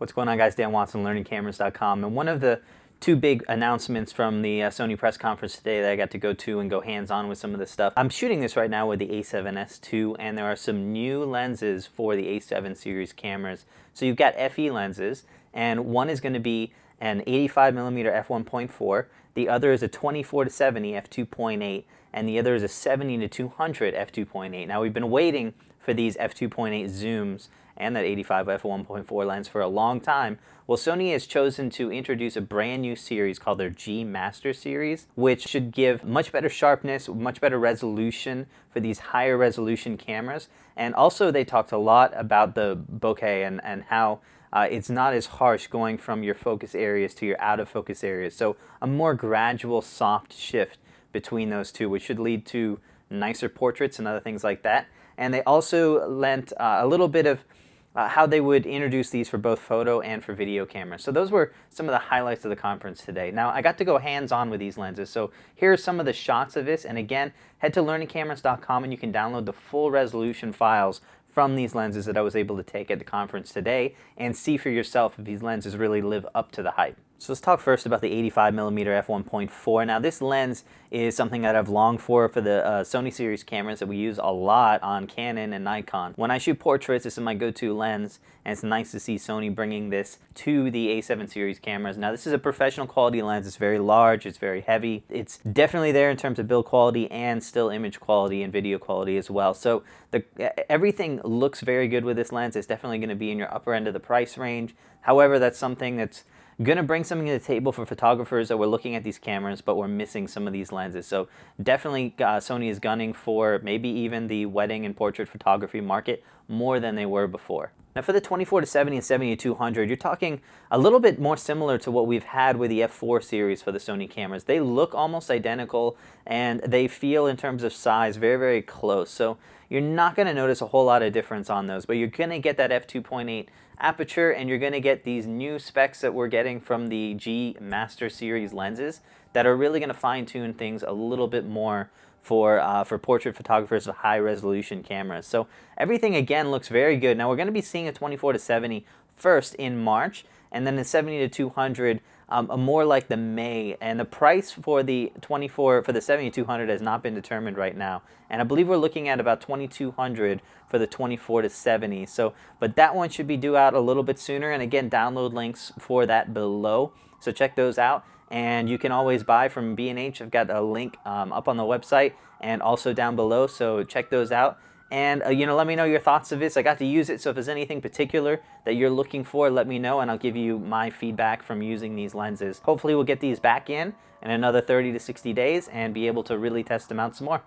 What's going on, guys? Dan Watson, learningcameras.com. And one of the two big announcements from the Sony press conference today that I got to go to and go hands-on with some of this stuff. I'm shooting this right now with the A7S II, and there are some new lenses for the A7 series cameras. So you've got FE lenses, and one is going to be an 85mm f1.4, the other is a 24-70 f2.8, and the other is a 70-200 f2.8. Now we've been waiting for these f2.8 zooms and that 85 f1.4 lens for a long time. Well, Sony has chosen to introduce a brand new series called their G Master series, which should give much better sharpness, much better resolution for these higher resolution cameras. And also they talked a lot about the bokeh and how it's not as harsh going from your focus areas to your out of focus areas. So a more gradual, soft shift between those two, which should lead to nicer portraits and other things like that. And they also lent a little bit of how they would introduce these for both photo and for video cameras. So those were some of the highlights of the conference today. Now, I got to go hands-on with these lenses, so here are some of the shots of this. And again, head to learningcameras.com and you can download the full resolution files from these lenses that I was able to take at the conference today and see for yourself if these lenses really live up to the hype. So let's talk first about the 85mm f1.4. Now this lens is something that I've longed for the Sony series cameras that we use a lot on Canon and Nikon. When I shoot portraits, this is my go-to lens, and it's nice to see Sony bringing this to the A7 series cameras. Now this is a professional quality lens. It's very large, it's very heavy. It's definitely there in terms of build quality and still image quality and video quality as well. So everything looks very good with this lens. It's definitely going to be in your upper end of the price range. However, that's something that's going to bring something to the table for photographers that we're looking at these cameras, but we're missing some of these lenses. So definitely Sony is gunning for maybe even the wedding and portrait photography market more than they were before. Now for the 24-70 and 70-200, you're talking a little bit more similar to what we've had with the F4 series for the Sony cameras. They look almost identical and they feel in terms of size very, very close. So you're not going to notice a whole lot of difference on those, but you're going to get that f2.8 aperture and you're going to get these new specs that we're getting from the G Master series lenses that are really going to fine-tune things a little bit more for portrait photographers with high resolution cameras. So everything again looks very good. Now we're going to be seeing a 24-70 first in March, and then the 70-200 more like the May. And the price for the 70-200 has not been determined right now. And I believe we're looking at about $2,200 for the 24-70. So, but that one should be due out a little bit sooner. And again, download links for that below. So check those out. And you can always buy from B&H. I've got a link up on the website and also down below. So check those out. And let me know your thoughts of this. I got to use it, so if there's anything particular that you're looking for, let me know, and I'll give you my feedback from using these lenses. Hopefully we'll get these back in another 30 to 60 days and be able to really test them out some more.